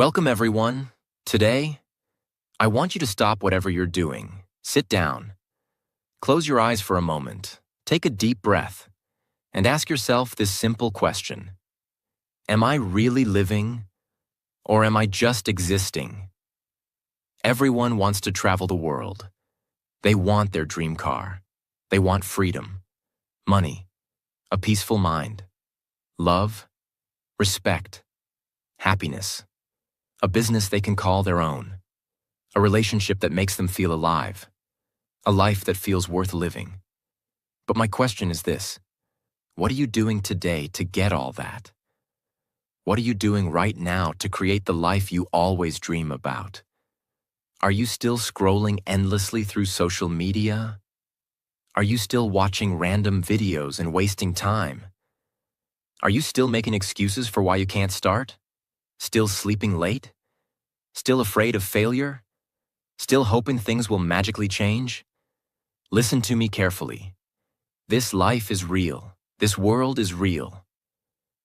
Welcome, everyone. Today, I want you to stop whatever you're doing. Sit down. Close your eyes for a moment. Take a deep breath and ask yourself this simple question. Am I really living, or am I just existing? Everyone wants to travel the world. They want their dream car. They want freedom, money, a peaceful mind, love, respect, happiness, a business they can call their own, a relationship that makes them feel alive, a life that feels worth living. But my question is this: what are you doing today to get all that? What are you doing right now to create the life you always dream about? Are you still scrolling endlessly through social media? Are you still watching random videos and wasting time? Are you still making excuses for why you can't start? Still sleeping late? Still afraid of failure? Still hoping things will magically change? Listen to me carefully. This life is real. This world is real.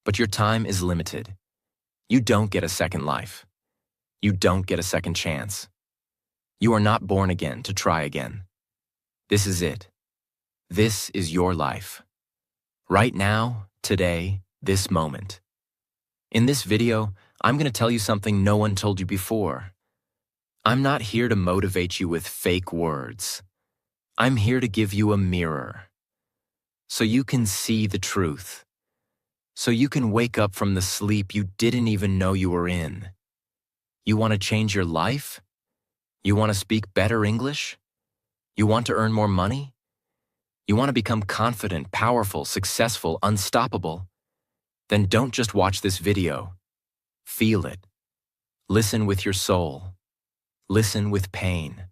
But your time is limited. You don't get a second life. You don't get a second chance. You are not born again to try again. This is it. This is your life. Right now, today, this moment. In this video, I'm going to tell you something no one told you before. I'm not here to motivate you with fake words. I'm here to give you a mirror, so you can see the truth, so you can wake up from the sleep you didn't even know you were in. You want to change your life? You want to speak better English? You want to earn more money? You want to become confident, powerful, successful, unstoppable? Then don't just watch this video. Feel it. Listen with your soul. Listen with pain.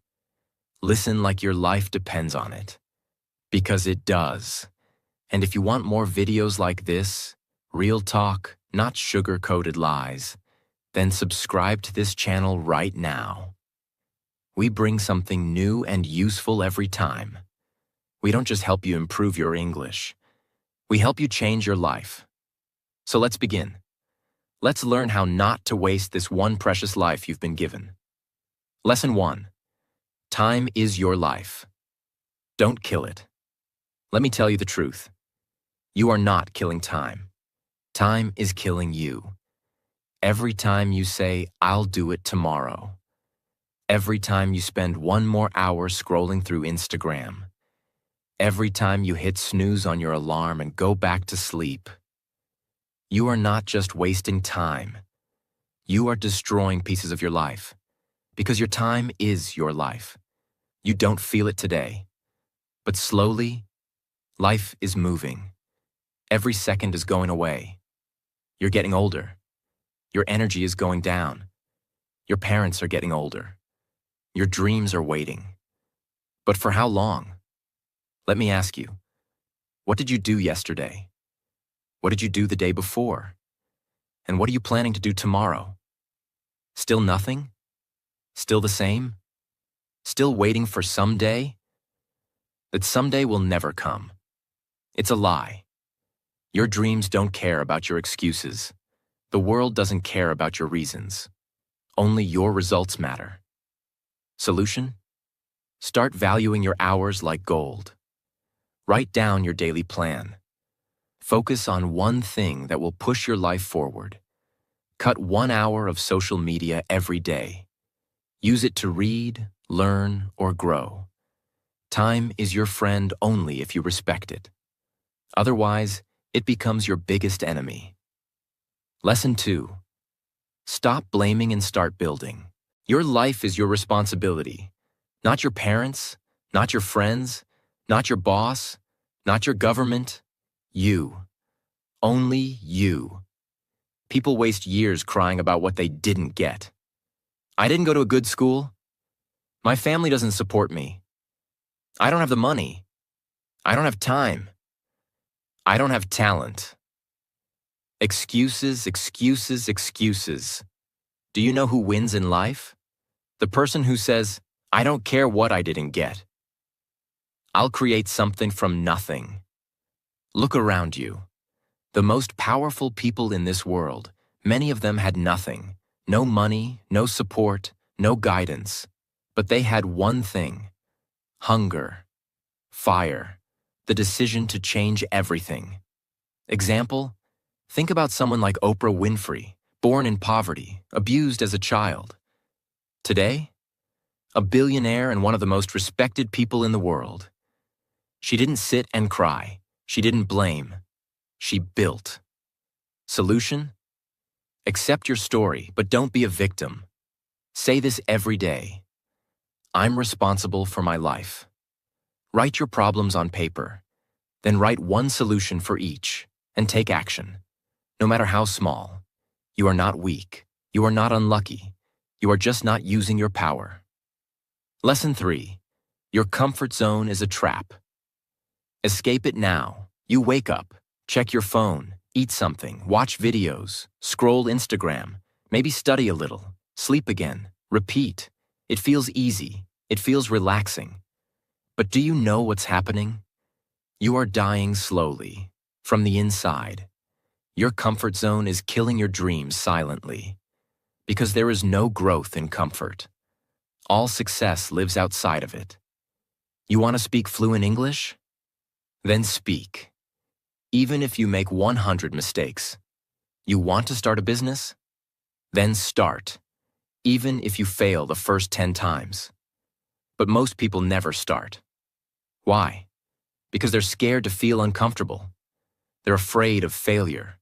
Listen like your life depends on it. Because it does. And if you want more videos like this, real talk, not sugar-coated lies, then subscribe to this channel right now. We bring something new and useful every time. We don't just help you improve your English. We help you change your life. So let's begin. Let's learn how not to waste this one precious life you've been given. Lesson 1. Time is your life. Don't kill it. Let me tell you the truth. You are not killing time. Time is killing you. Every time you say, "I'll do it tomorrow." Every time you spend one more hour scrolling through Instagram. Every time you hit snooze on your alarm and go back to sleep. You are not just wasting time. You are destroying pieces of your life. Because your time is your life. You don't feel it today. But slowly, life is moving. Every second is going away. You're getting older. Your energy is going down. Your parents are getting older. Your dreams are waiting. But for how long? Let me ask you, what did you do yesterday? What did you do the day before? And what are you planning to do tomorrow? Still nothing? Still the same? Still waiting for someday? That someday will never come. It's a lie. Your dreams don't care about your excuses. The world doesn't care about your reasons. Only your results matter. Solution? Start valuing your hours like gold. Write down your daily plan. Focus on one thing that will push your life forward. Cut 1 hour of social media every day. Use it to read, learn, or grow. Time is your friend only if you respect it. Otherwise, it becomes your biggest enemy. Lesson 2. Stop blaming and start building. Your life is your responsibility. Not your parents, not your friends, not your boss, not your government. You. Only you. People waste years crying about what they didn't get. I didn't go to a good school. My family doesn't support me. I don't have the money. I don't have time. I don't have talent. Excuses, excuses, excuses. Do you know who wins in life? The person who says, "I don't care what I didn't get. I'll create something from nothing." Look around you. The most powerful people in this world, many of them had nothing, No money, no support, no guidance. But they had one thing: hunger, fire, the decision to change everything. Example: think about someone like Oprah Winfrey, born in poverty, abused as a child. Today, a billionaire and one of the most respected people in the world. She didn't sit and cry. She didn't blame. She built. Solution? Accept your story, but don't be a victim. Say this every day: I'm responsible for my life. Write your problems on paper, then write one solution for each, and take action. No matter how small. You are not weak. You are not unlucky. You are just not using your power. Lesson 3. Your comfort zone is a trap. Escape it now. You wake up, check your phone, eat something, watch videos, scroll Instagram, maybe study a little, sleep again, repeat. It feels easy. It feels relaxing. But do you know what's happening? You are dying slowly, from the inside. Your comfort zone is killing your dreams silently. Because there is no growth in comfort. All success lives outside of it. You want to speak fluent English? Then speak. Even if you make 100 mistakes. You want to start a business? Then start. Even if you fail the first 10 times. But most people never start. Why? Because they're scared to feel uncomfortable. They're afraid of failure,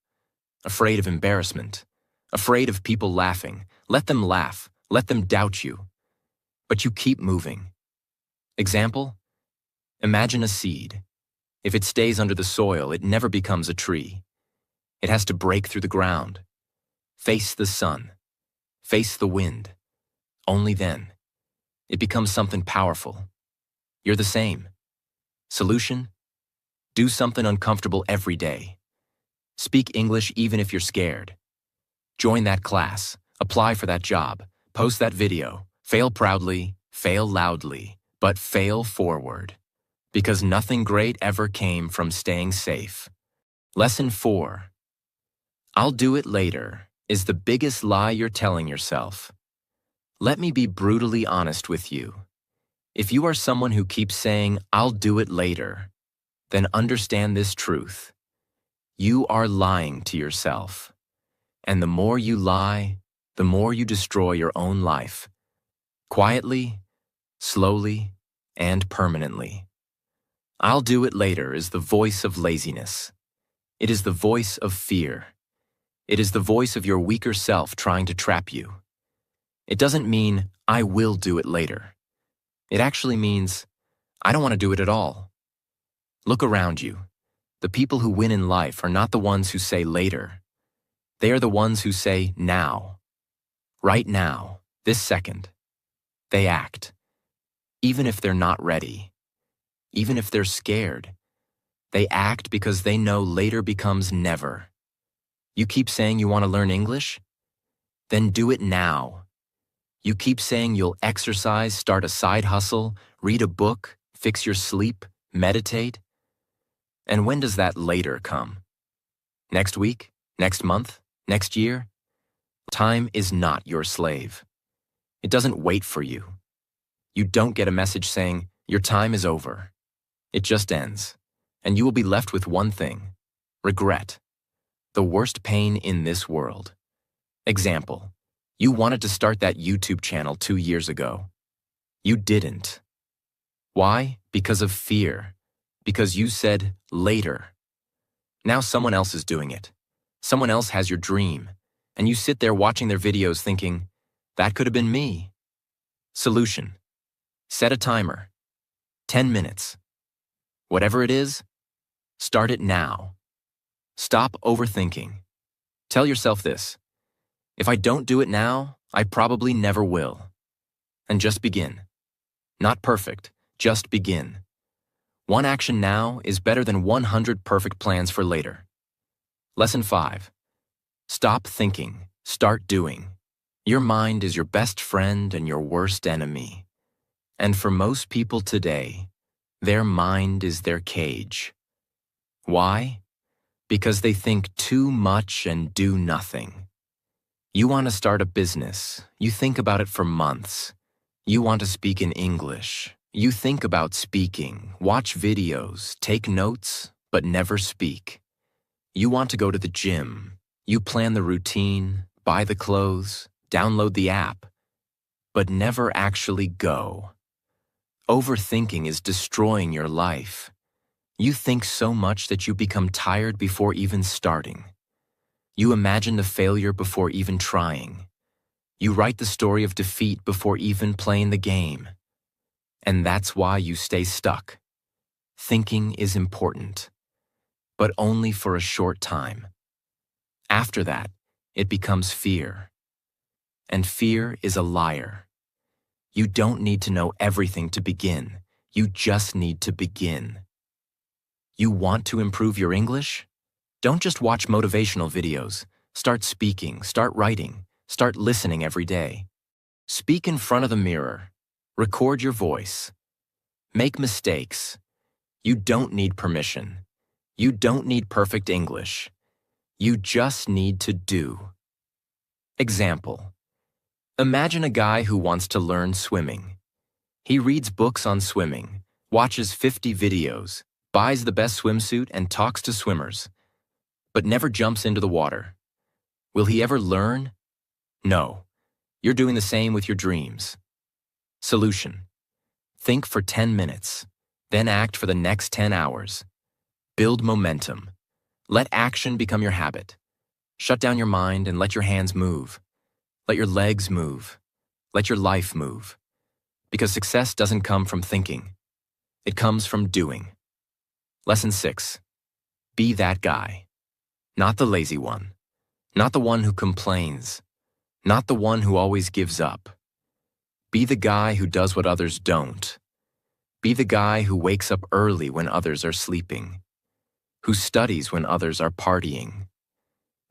afraid of embarrassment, afraid of people laughing. Let them laugh. Let them doubt you. But you keep moving. Example? Imagine a seed. If it stays under the soil, it never becomes a tree. It has to break through the ground, face the sun, face the wind. Only then, it becomes something powerful. You're the same. Solution? Do something uncomfortable every day. Speak English even if you're scared. Join that class, apply for that job, post that video, fail proudly, fail loudly, but fail forward. Because nothing great ever came from staying safe. Lesson 4. I'll do it later is the biggest lie you're telling yourself. Let me be brutally honest with you. If you are someone who keeps saying, I'll do it later, then understand this truth. You are lying to yourself. And the more you lie, the more you destroy your own life. Quietly, slowly, and permanently. I'll do it later is the voice of laziness. It is the voice of fear. It is the voice of your weaker self trying to trap you. It doesn't mean, I will do it later. It actually means, I don't want to do it at all. Look around you. The people who win in life are not the ones who say later. They are the ones who say now. Right now, this second. They act. Even if they're not ready. Even if they're scared. They act because they know later becomes never. You keep saying you want to learn English? Then do it now. You keep saying you'll exercise, start a side hustle, read a book, fix your sleep, meditate. And when does that later come? Next week? Next month? Next year? Time is not your slave. It doesn't wait for you. You don't get a message saying, your time is over. It just ends. And you will be left with one thing: regret. The worst pain in this world. Example: you wanted to start that YouTube channel 2 years ago. You didn't. Why? Because of fear. Because you said later. Now someone else is doing it. Someone else has your dream. And you sit there watching their videos thinking, that could have been me. Solution: set a timer. 10 minutes. Whatever it is, start it now. Stop overthinking. Tell yourself this: if I don't do it now, I probably never will. And just begin. Not perfect, just begin. One action now is better than 100 perfect plans for later. Lesson 5. Stop thinking, start doing. Your mind is your best friend and your worst enemy. And for most people today, their mind is their cage. Why? Because they think too much and do nothing. You want to start a business. You think about it for months. You want to speak in English. You think about speaking, watch videos, take notes, but never speak. You want to go to the gym. You plan the routine, buy the clothes, download the app, but never actually go. Overthinking is destroying your life. You think so much that you become tired before even starting. You imagine the failure before even trying. You write the story of defeat before even playing the game. And that's why you stay stuck. Thinking is important, but only for a short time. After that, it becomes fear. And fear is a liar. You don't need to know everything to begin. You just need to begin. You want to improve your English? Don't just watch motivational videos. Start speaking, start writing, start listening every day. Speak in front of the mirror. Record your voice. Make mistakes. You don't need permission. You don't need perfect English. You just need to do. Example. Imagine a guy who wants to learn swimming. He reads books on swimming, watches 50 videos, buys the best swimsuit and talks to swimmers, but never jumps into the water. Will he ever learn? No. You're doing the same with your dreams. Solution. Think for 10 minutes, then act for the next 10 hours. Build momentum. Let action become your habit. Shut down your mind and let your hands move. Let your legs move. Let your life move. Because success doesn't come from thinking. It comes from doing. Lesson 6. Be that guy. Not the lazy one. Not the one who complains. Not the one who always gives up. Be the guy who does what others don't. Be the guy who wakes up early when others are sleeping. Who studies when others are partying.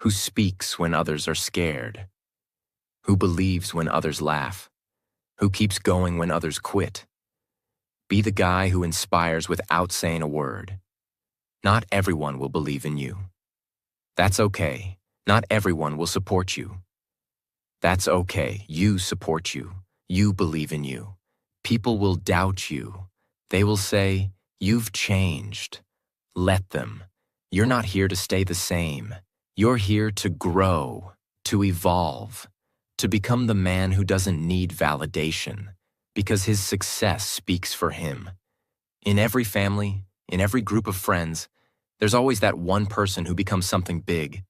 Who speaks when others are scared. Who believes when others laugh. Who keeps going when others quit. Be the guy who inspires without saying a word. Not everyone will believe in you. That's okay. Not everyone will support you. That's okay. You support you. You believe in you. People will doubt you. They will say, "You've changed." Let them. You're not here to stay the same. You're here to grow, to evolve, to become the man who doesn't need validation, because his success speaks for him. In every family, in every group of friends, there's always that one person who becomes something big,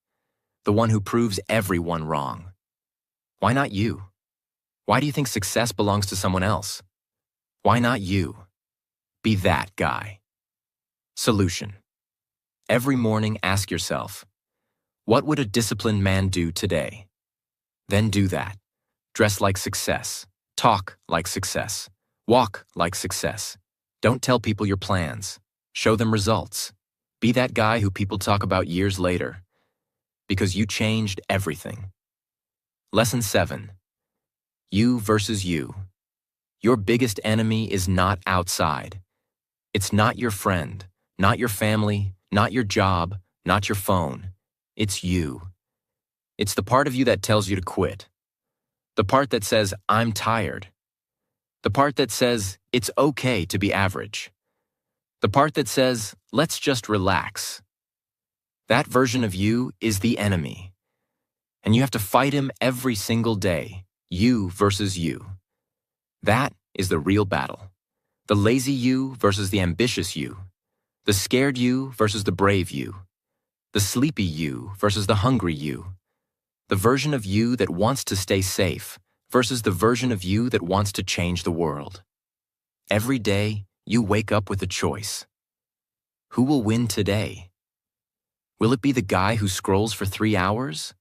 the one who proves everyone wrong. Why not you? Why do you think success belongs to someone else? Why not you? Be that guy. Solution. Every morning ask yourself, what would a disciplined man do today? Then do that. Dress like success. Talk like success. Walk like success. Don't tell people your plans. Show them results. Be that guy who people talk about years later, because you changed everything. Lesson 7. You versus you. Your biggest enemy is not outside. It's not your friend, not your family, not your job, not your phone. It's you. It's the part of you that tells you to quit. The part that says, "I'm tired." The part that says, "It's okay to be average." The part that says, "Let's just relax." That version of you is the enemy. And you have to fight him every single day. You versus you. That is the real battle. The lazy you versus the ambitious you. The scared you versus the brave you. The sleepy you versus the hungry you. The version of you that wants to stay safe versus the version of you that wants to change the world. Every day, you wake up with a choice. Who will win today? Will it be the guy who scrolls for 3 hours?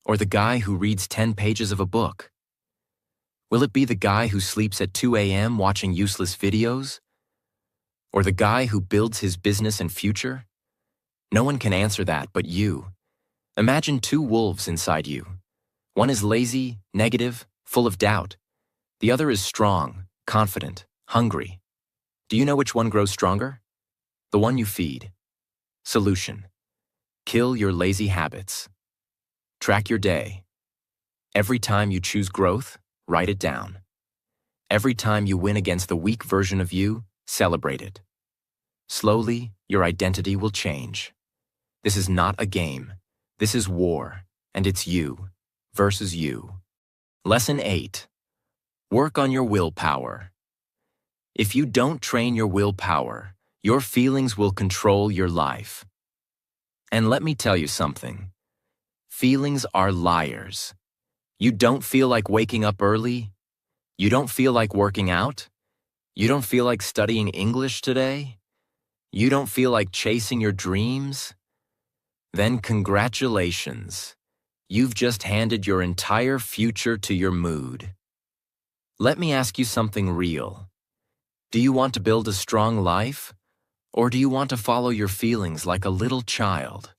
Or the guy who reads 10 pages of a book? Will it be the guy who sleeps at 2 a.m. watching useless videos? Or the guy who builds his business and future? No one can answer that but you. Imagine 2 wolves inside you. One is lazy, negative, full of doubt. The other is strong, confident, hungry. Do you know which one grows stronger? The one you feed. Solution. Kill your lazy habits. Track your day. Every time you choose growth, write it down. Every time you win against the weak version of you, celebrate it. Slowly, your identity will change. This is not a game. This is war, and it's you versus you. Lesson 8. Work on your willpower. If you don't train your willpower, your feelings will control your life. And let me tell you something. Feelings are liars. You don't feel like waking up early? You don't feel like working out? You don't feel like studying English today? You don't feel like chasing your dreams? Then congratulations. You've just handed your entire future to your mood. Let me ask you something real. Do you want to build a strong life? Or do you want to follow your feelings like a little child?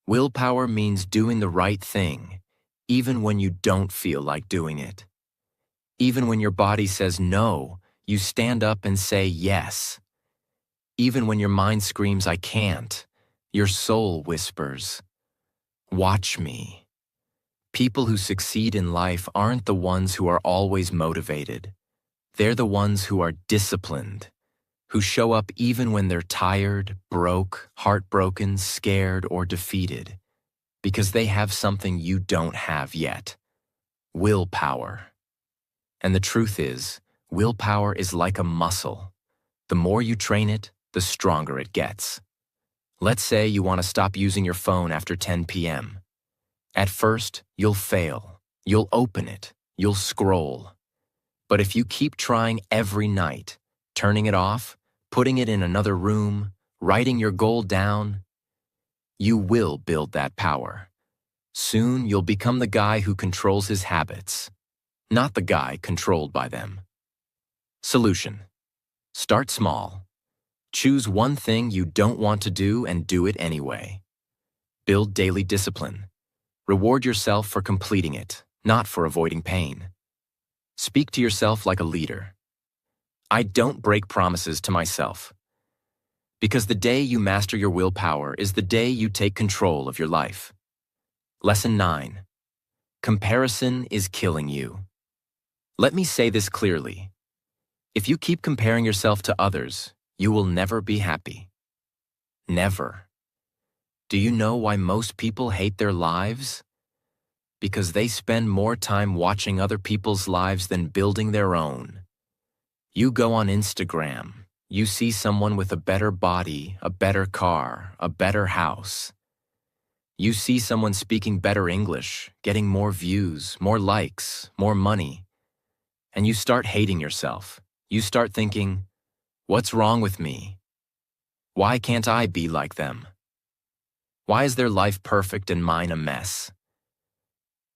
Willpower means doing the right thing, even when you don't feel like doing it. Even when your body says no, you stand up and say yes. Even when your mind screams, I can't, your soul whispers, watch me. People who succeed in life aren't the ones who are always motivated. They're the ones who are disciplined, who show up even when they're tired, broke, heartbroken, scared, or defeated, because they have something you don't have yet: willpower. And the truth is, willpower is like a muscle. The more you train it, the stronger it gets. Let's say you want to stop using your phone after 10 p.m. At first, you'll fail. You'll open it. You'll scroll. But if you keep trying every night, turning it off, putting it in another room, writing your goal down, you will build that power. Soon, you'll become the guy who controls his habits, not the guy controlled by them. Solution: start small. Choose one thing you don't want to do and do it anyway. Build daily discipline. Reward yourself for completing it, not for avoiding pain. Speak to yourself like a leader. I don't break promises to myself. Because the day you master your willpower is the day you take control of your life. Lesson 9. Comparison is killing you. Let me say this clearly. If you keep comparing yourself to others, you will never be happy. Never. Do you know why most people hate their lives? Because they spend more time watching other people's lives than building their own. You go on Instagram, you see someone with a better body, a better car, a better house. You see someone speaking better English, getting more views, more likes, more money. And you start hating yourself. You start thinking, what's wrong with me? Why can't I be like them? Why is their life perfect and mine a mess?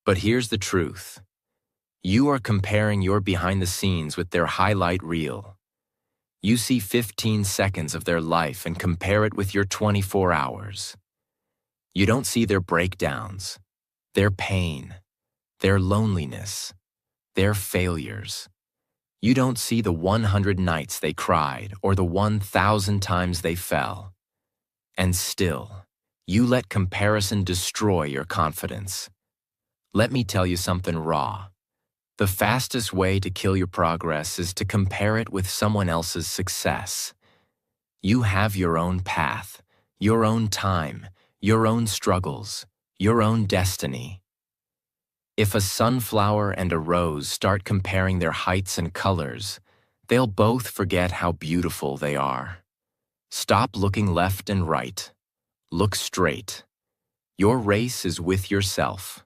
But here's the truth. You are comparing your behind the scenes with their highlight reel. You see 15 seconds of their life and compare it with your 24 hours. You don't see their breakdowns, their pain, their loneliness, their failures. You don't see the 100 nights they cried or the 1,000 times they fell. And still, you let comparison destroy your confidence. Let me tell you something raw. The fastest way to kill your progress is to compare it with someone else's success. You have your own path, your own time, your own struggles, your own destiny. If a sunflower and a rose start comparing their heights and colors, they'll both forget how beautiful they are. Stop looking left and right. Look straight. Your race is with yourself.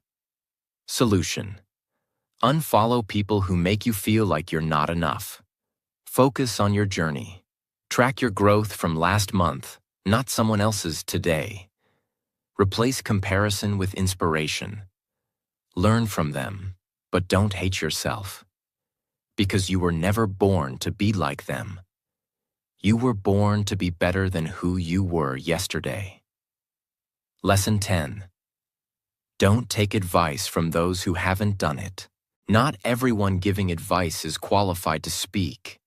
Solution: unfollow people who make you feel like you're not enough. Focus on your journey. Track your growth from last month, not someone else's today. Replace comparison with inspiration. Learn from them, but don't hate yourself. Because you were never born to be like them. You were born to be better than who you were yesterday. Lesson 10. Don't take advice from those who haven't done it. Not everyone giving advice is qualified to speak.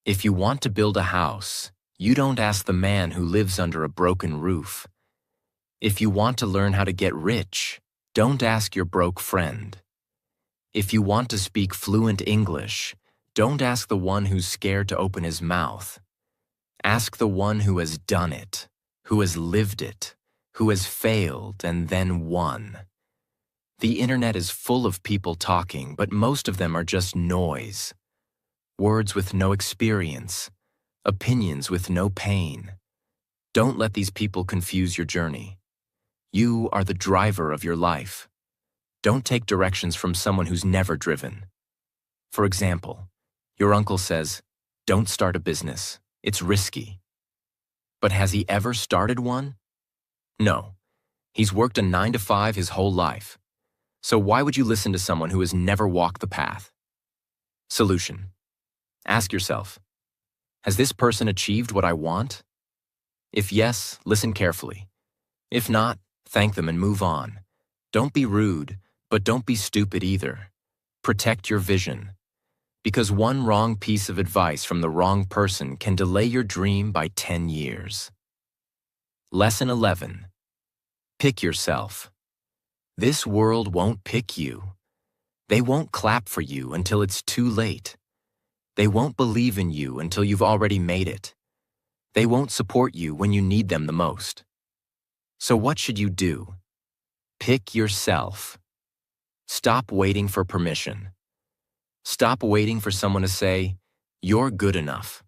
If you want to build a house, you don't ask the man who lives under a broken roof. If you want to learn how to get rich, Don't ask your broke friend. If you want to speak fluent English, don't ask the one who's scared to open his mouth. Ask the one who has done it, who has lived it, who has failed and then won. The internet is full of people talking, but most of them are just noise. Words with no experience, opinions with no pain. Don't let these people confuse your journey. You are the driver of your life. Don't take directions from someone who's never driven. For example, your uncle says, "Don't start a business. It's risky." But has he ever started one? No. He's worked a 9-to-5 his whole life. So why would you listen to someone who has never walked the path? Solution. Ask yourself, has this person achieved what I want? If yes, listen carefully. If not, thank them and move on. Don't be rude, but don't be stupid either. Protect your vision. Because one wrong piece of advice from the wrong person can delay your dream by 10 years. Lesson 11. Pick yourself. This world won't pick you. They won't clap for you until it's too late. They won't believe in you until you've already made it. They won't support you when you need them the most. So what should you do? Pick yourself. Stop waiting for permission. Stop waiting for someone to say, "You're good enough."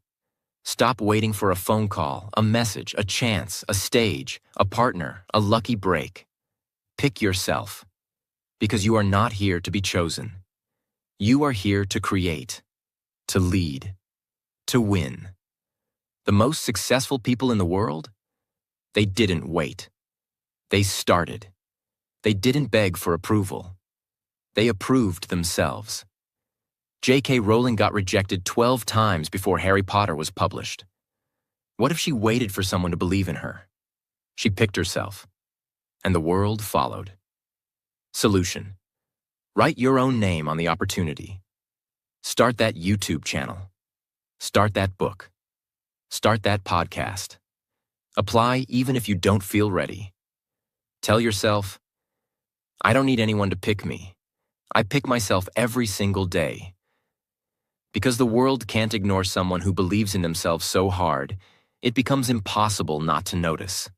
Stop waiting for a phone call, a message, a chance, a stage, a partner, a lucky break. Pick yourself, because you are not here to be chosen. You are here to create, to lead, to win. The most successful people in the world? They didn't wait. They started. They didn't beg for approval. They approved themselves. J.K. Rowling got rejected 12 times before Harry Potter was published. What if she waited for someone to believe in her? She picked herself, and the world followed. Solution. Write your own name on the opportunity. Start that YouTube channel. Start that book. Start that podcast. Apply even if you don't feel ready. Tell yourself, I don't need anyone to pick me. I pick myself every single day. Because the world can't ignore someone who believes in themselves so hard, it becomes impossible not to notice.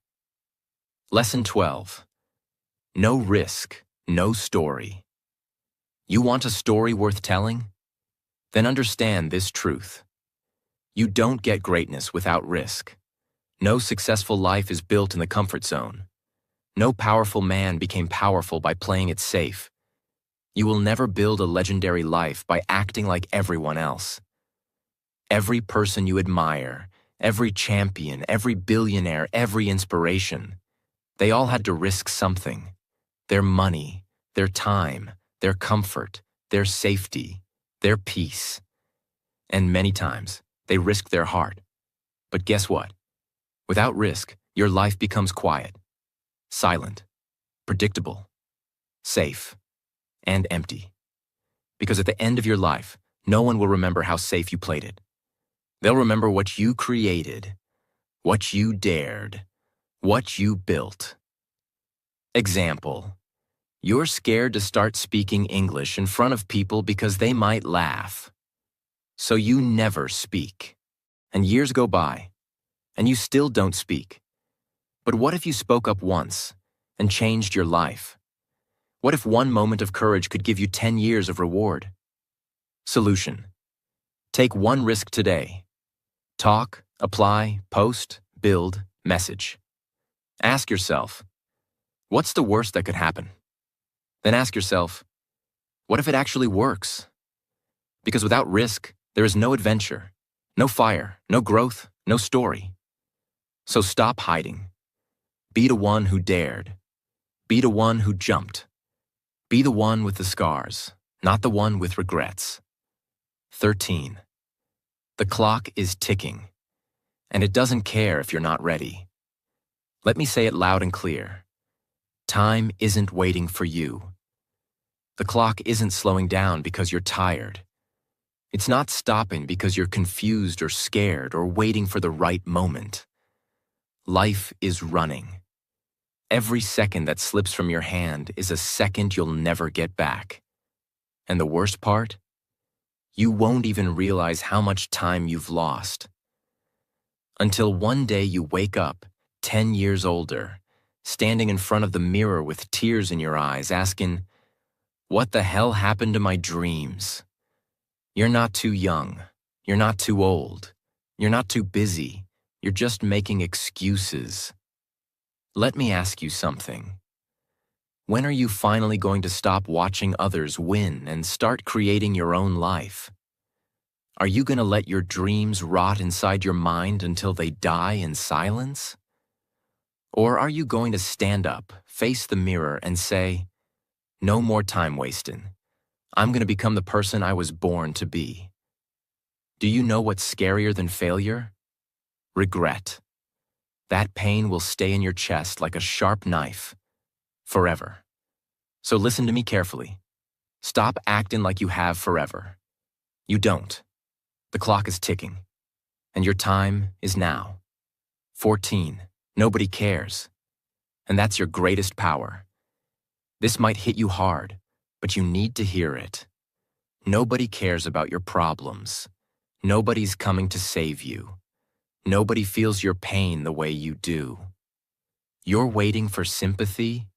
Lesson 12. No risk, no story. You want a story worth telling? Then understand this truth. You don't get greatness without risk. No successful life is built in the comfort zone. No powerful man became powerful by playing it safe. You will never build a legendary life by acting like everyone else. Every person you admire, every champion, every billionaire, every inspiration, they all had to risk something. Their money, their time, their comfort, their safety, their peace. And many times, they risked their heart. But guess what? Without risk, your life becomes quiet, silent, predictable, safe, and empty. Because at the end of your life, no one will remember how safe you played it. They'll remember what you created, what you dared, what you built. Example. You're scared to start speaking English in front of people because they might laugh. So you never speak. And years go by, and you still don't speak. But what if you spoke up once and changed your life? What if one moment of courage could give you 10 years of reward? Solution. Take one risk today. Talk, apply, post, build, message. Ask yourself, what's the worst that could happen? Then ask yourself, what if it actually works? Because without risk, there is no adventure, no fire, no growth, no story. So stop hiding. Be the one who dared. Be the one who jumped. Be the one with the scars, not the one with regrets. 13. The clock is ticking, and it doesn't care if you're not ready. Let me say it loud and clear. Time isn't waiting for you. The clock isn't slowing down because you're tired. It's not stopping because you're confused or scared or waiting for the right moment. Life is running. Every second that slips from your hand is a second you'll never get back. And the worst part? You won't even realize how much time you've lost. Until one day you wake up, 10 years older, standing in front of the mirror with tears in your eyes, asking, "What the hell happened to my dreams?" You're not too young. You're not too old. You're not too busy. You're just making excuses. Let me ask you something. When are you finally going to stop watching others win and start creating your own life? Are you going to let your dreams rot inside your mind until they die in silence? Or are you going to stand up, face the mirror, and say, "No more time wasting. I'm going to become the person I was born to be"? Do you know what's scarier than failure? Regret. That pain will stay in your chest like a sharp knife, forever. So listen to me carefully. Stop acting like you have forever. You don't. The clock is ticking, and your time is now. 14. Nobody cares. And that's your greatest power. This might hit you hard, but you need to hear it. Nobody cares about your problems. Nobody's coming to save you. Nobody feels your pain the way you do. You're waiting for sympathy?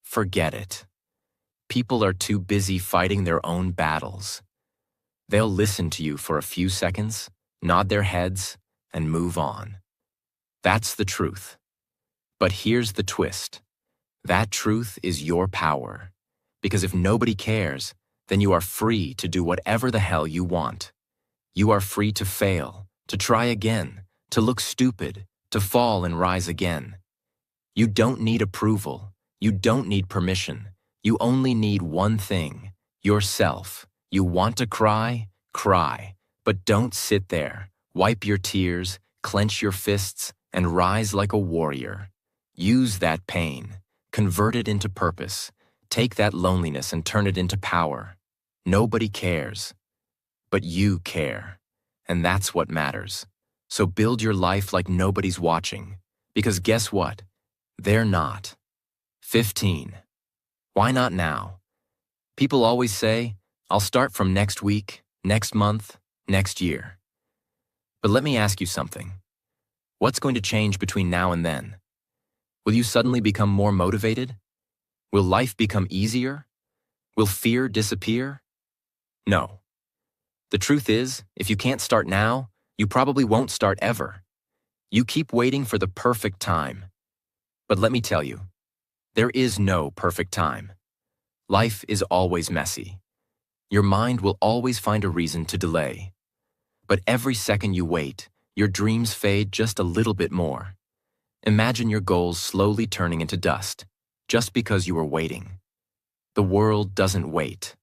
Forget it. People are too busy fighting their own battles. They'll listen to you for a few seconds, nod their heads, and move on. That's the truth. But here's the twist. That truth is your power. Because if nobody cares, then you are free to do whatever the hell you want. You are free to fail, to try again, to look stupid, to fall and rise again. You don't need approval. You don't need permission. You only need one thing, yourself. You want to cry? Cry. But don't sit there. Wipe your tears, clench your fists, and rise like a warrior. Use that pain. Convert it into purpose. Take that loneliness and turn it into power. Nobody cares. But you care. And that's what matters. So build your life like nobody's watching. Because guess what? They're not. 15. Why not now? People always say, "I'll start from next week, next month, next year." But let me ask you something. What's going to change between now and then? Will you suddenly become more motivated? Will life become easier? Will fear disappear? No. The truth is, if you can't start now, you probably won't start ever. You keep waiting for the perfect time. But let me tell you, there is no perfect time. Life is always messy. Your mind will always find a reason to delay. But every second you wait, your dreams fade just a little bit more. Imagine your goals slowly turning into dust, just because you were waiting. The world doesn't wait.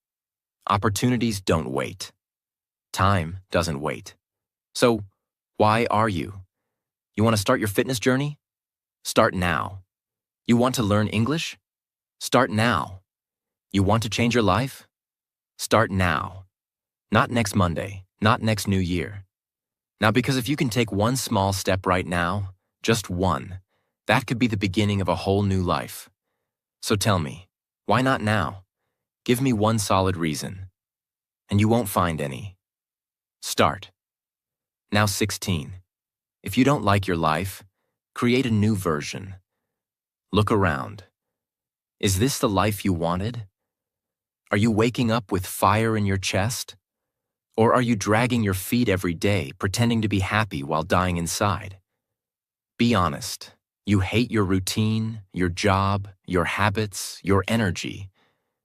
Opportunities don't wait. Time doesn't wait. So, why are you? You want to start your fitness journey? Start now. You want to learn English? Start now. You want to change your life? Start now. Not next Monday, not next New Year. Now, because if you can take one small step right now, just one, that could be the beginning of a whole new life. So tell me, why not now? Give me one solid reason. And you won't find any. Start. Now 16. If you don't like your life, create a new version. Look around. Is this the life you wanted? Are you waking up with fire in your chest? Or are you dragging your feet every day, pretending to be happy while dying inside? Be honest. You hate your routine, your job, your habits, your energy,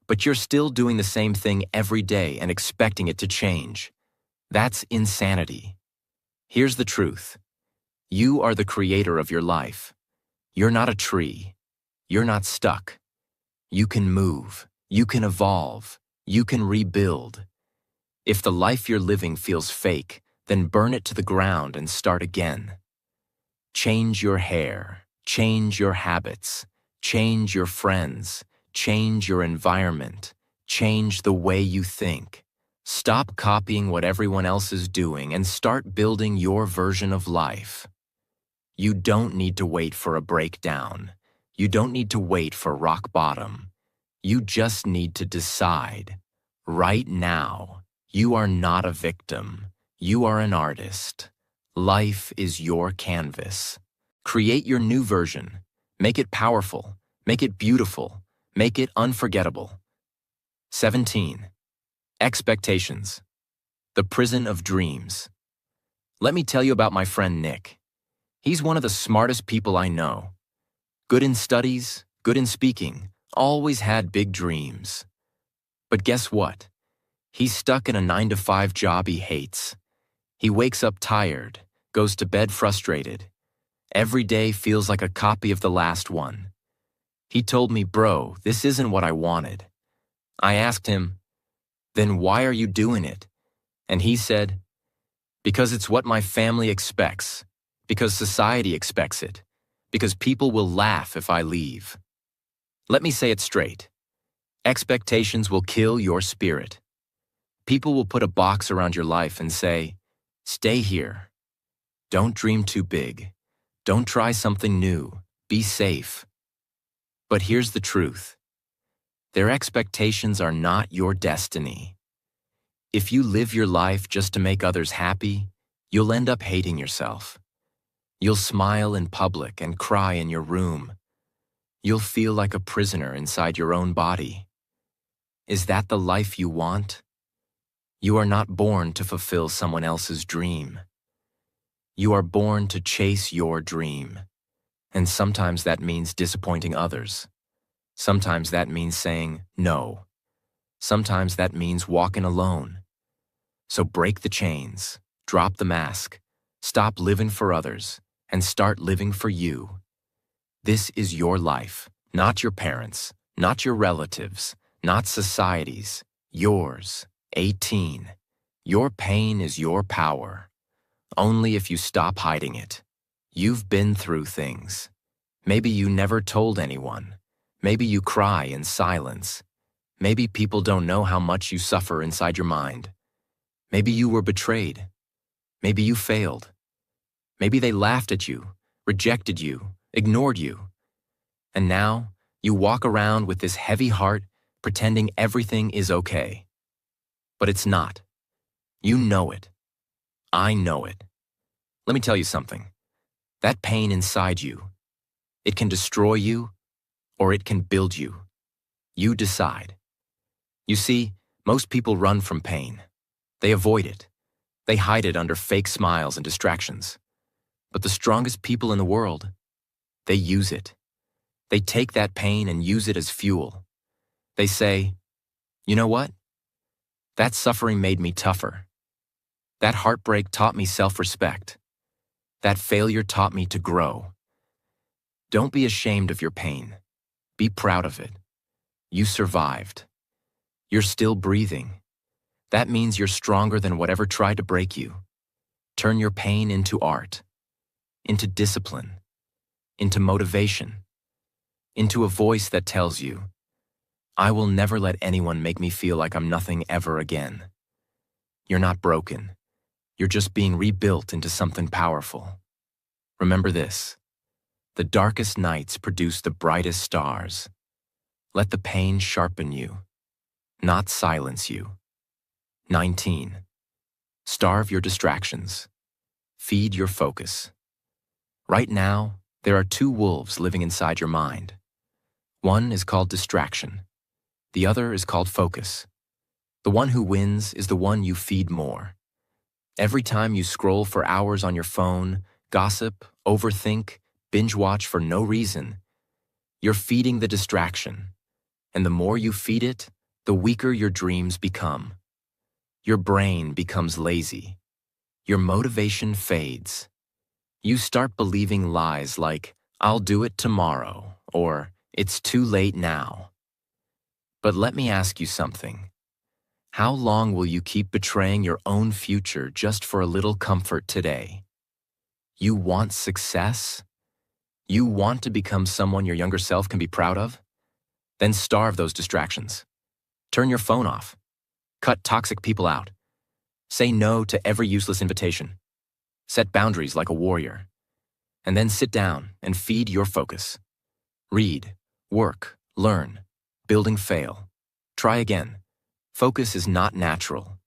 but you're still doing the same thing every day and expecting it to change. That's insanity. Here's the truth. You are the creator of your life. You're not a tree. You're not stuck. You can move. You can evolve. You can rebuild. If the life you're living feels fake, then burn it to the ground and start again. Change your hair. Change your habits. Change your friends. Change your environment. Change the way you think. Stop copying what everyone else is doing and start building your version of life. You don't need to wait for a breakdown. You don't need to wait for rock bottom. You just need to decide. Right now, you are not a victim. You are an artist. Life is your canvas. Create your new version. Make it powerful. Make it beautiful. Make it unforgettable. 17. Expectations. The prison of dreams. Let me tell you about my friend Nick. He's one of the smartest people I know. Good in studies, good in speaking, always had big dreams. But guess what? He's stuck in a 9-to-5 job he hates. He wakes up tired, goes to bed frustrated. Every day feels like a copy of the last one. He told me, "Bro, this isn't what I wanted." I asked him, "Then why are you doing it?" And he said, "Because it's what my family expects, because society expects it, because people will laugh if I leave." Let me say it straight. Expectations will kill your spirit. People will put a box around your life and say, "Stay here. Don't dream too big. Don't try something new. Be safe." But here's the truth. Their expectations are not your destiny. If you live your life just to make others happy, you'll end up hating yourself. You'll smile in public and cry in your room. You'll feel like a prisoner inside your own body. Is that the life you want? You are not born to fulfill someone else's dream. You are born to chase your dream. And sometimes that means disappointing others. Sometimes that means saying no. Sometimes that means walking alone. So break the chains, drop the mask, stop living for others, and start living for you. This is your life, not your parents', not your relatives', not society's, yours. 18. Your pain is your power. Only if you stop hiding it. You've been through things. Maybe you never told anyone. Maybe you cry in silence. Maybe people don't know how much you suffer inside your mind. Maybe you were betrayed. Maybe you failed. Maybe they laughed at you, rejected you, ignored you. And now you walk around with this heavy heart, pretending everything is okay. But it's not. You know it. I know it. Let me tell you something. That pain inside you, it can destroy you or it can build you. You decide. You see, most people run from pain. They avoid it. They hide it under fake smiles and distractions. But the strongest people in the world, they use it. They take that pain and use it as fuel. They say, "You know what? That suffering made me tougher. That heartbreak taught me self-respect. That failure taught me to grow." Don't be ashamed of your pain. Be proud of it. You survived. You're still breathing. That means you're stronger than whatever tried to break you. Turn your pain into art, into discipline, into motivation, into a voice that tells you, "I will never let anyone make me feel like I'm nothing ever again." You're not broken. You're just being rebuilt into something powerful. Remember this. The darkest nights produce the brightest stars. Let the pain sharpen you, not silence you. 19. Starve your distractions. Feed your focus. Right now, there are two wolves living inside your mind. One is called distraction. The other is called focus. The one who wins is the one you feed more. Every time you scroll for hours on your phone, gossip, overthink, binge watch for no reason, you're feeding the distraction. And the more you feed it, the weaker your dreams become. Your brain becomes lazy. Your motivation fades. You start believing lies like, "I'll do it tomorrow," or "It's too late now." But let me ask you something. How long will you keep betraying your own future just for a little comfort today? You want success? You want to become someone your younger self can be proud of? Then starve those distractions. Turn your phone off. Cut toxic people out. Say no to every useless invitation. Set boundaries like a warrior. And then sit down and feed your focus. Read, work, learn, building fail. Try again. Focus is not natural.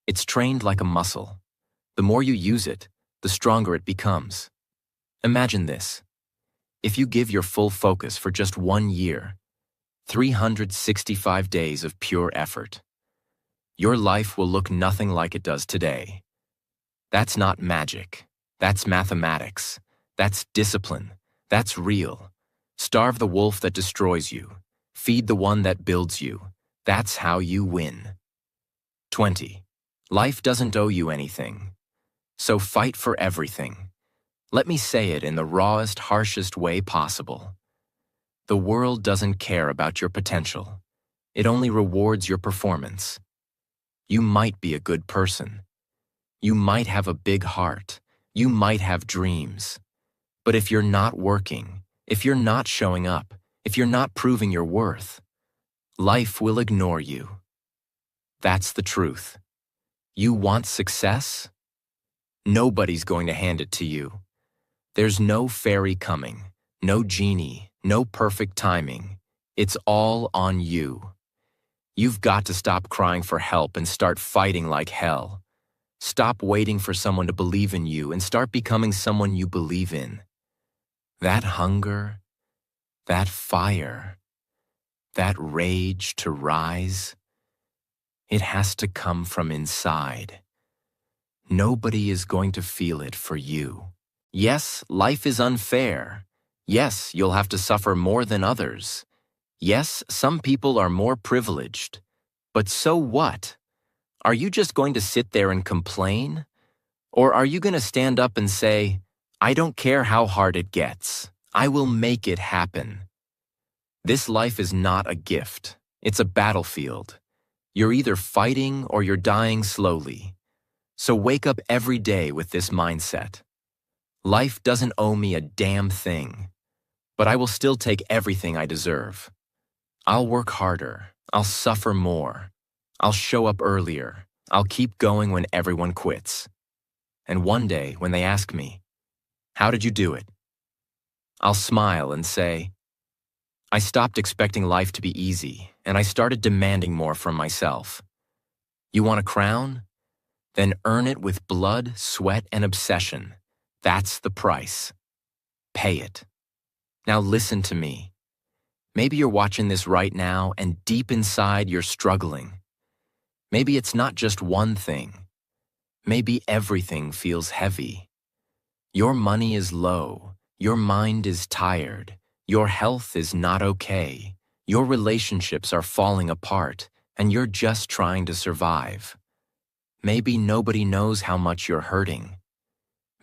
It's trained like a muscle. The more you use it, the stronger it becomes. Imagine this. If you give your full focus for just 1 year, 365 days of pure effort, your life will look nothing like it does today. That's not magic. That's mathematics. That's discipline. That's real. Starve the wolf that destroys you. Feed the one that builds you. That's how you win. 20. Life doesn't owe you anything. So fight for everything. Let me say it in the rawest, harshest way possible. The world doesn't care about your potential. It only rewards your performance. You might be a good person. You might have a big heart. You might have dreams. But if you're not working, if you're not showing up, if you're not proving your worth, life will ignore you. That's the truth. You want success? Nobody's going to hand it to you. There's no fairy coming, no genie, no perfect timing. It's all on you. You've got to stop crying for help and start fighting like hell. Stop waiting for someone to believe in you and start becoming someone you believe in. That hunger, that fire, that rage to rise, it has to come from inside. Nobody is going to feel it for you. Yes, life is unfair. Yes, you'll have to suffer more than others. Yes, some people are more privileged. But so what? Are you just going to sit there and complain? Or are you going to stand up and say, I don't care how hard it gets. I will make it happen. This life is not a gift. It's a battlefield. You're either fighting or you're dying slowly. So wake up every day with this mindset. Life doesn't owe me a damn thing, but I will still take everything I deserve. I'll work harder. I'll suffer more. I'll show up earlier. I'll keep going when everyone quits. And one day, when they ask me, how did you do it? I'll smile and say, I stopped expecting life to be easy, and I started demanding more from myself. You want a crown? Then earn it with blood, sweat, and obsession. That's the price. Pay it. Now listen to me. Maybe you're watching this right now, and deep inside you're struggling. Maybe it's not just one thing. Maybe everything feels heavy. Your money is low. Your mind is tired. Your health is not okay. Your relationships are falling apart, and you're just trying to survive. Maybe nobody knows how much you're hurting.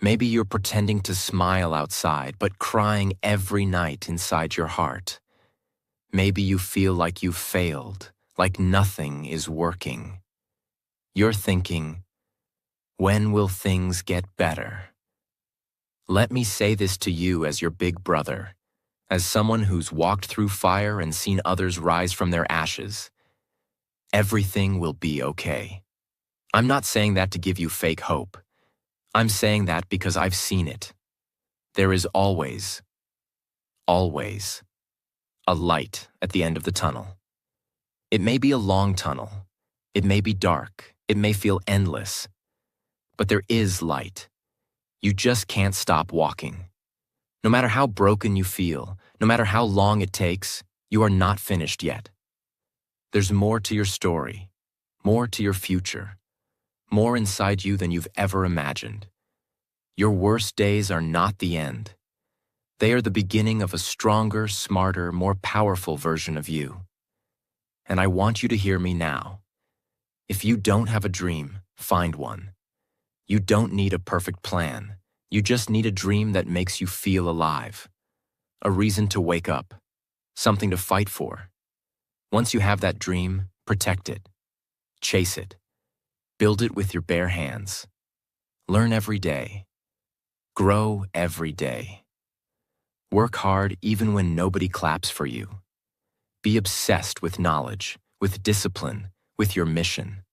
Maybe you're pretending to smile outside, but crying every night inside your heart. Maybe you feel like you've failed, like nothing is working. You're thinking, when will things get better? Let me say this to you as your big brother, as someone who's walked through fire and seen others rise from their ashes. Everything will be okay. I'm not saying that to give you fake hope. I'm saying that because I've seen it. There is always a light at the end of the tunnel. It may be a long tunnel. It may be dark. It may feel endless. But there is light. You just can't stop walking. No matter how broken you feel, no matter how long it takes, you are not finished yet. There's more to your story, more to your future, more inside you than you've ever imagined. Your worst days are not the end. They are the beginning of a stronger, smarter, more powerful version of you. And I want you to hear me now. If you don't have a dream, find one. You don't need a perfect plan. You just need a dream that makes you feel alive. A reason to wake up. Something to fight for. Once you have that dream, protect it. Chase it. Build it with your bare hands. Learn every day. Grow every day. Work hard even when nobody claps for you. Be obsessed with knowledge, with discipline, with your mission.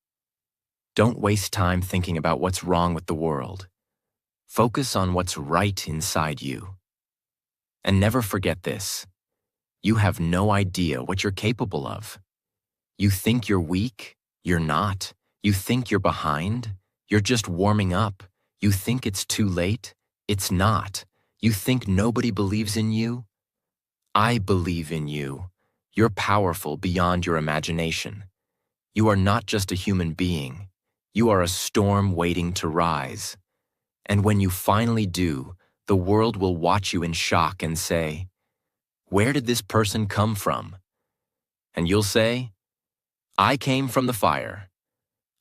Don't waste time thinking about what's wrong with the world. Focus on what's right inside you. And never forget this. You have no idea what you're capable of. You think you're weak? You're not. You think you're behind? You're just warming up. You think it's too late? It's not. You think nobody believes in you? I believe in you. You're powerful beyond your imagination. You are not just a human being. You are a storm waiting to rise. And when you finally do, the world will watch you in shock and say, "Where did this person come from?" And you'll say, "I came from the fire.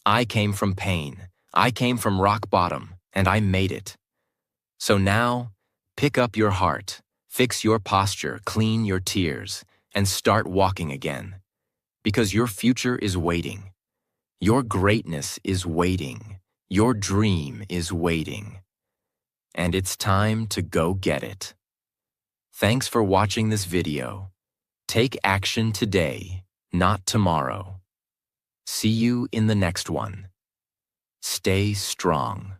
I came from pain. I came from rock bottom, and I made it." So now, pick up your heart, fix your posture, clean your tears, and start walking again. Because your future is waiting. Your greatness is waiting. Your dream is waiting. And it's time to go get it. Thanks for watching this video. Take action today, not tomorrow. See you in the next one. Stay strong.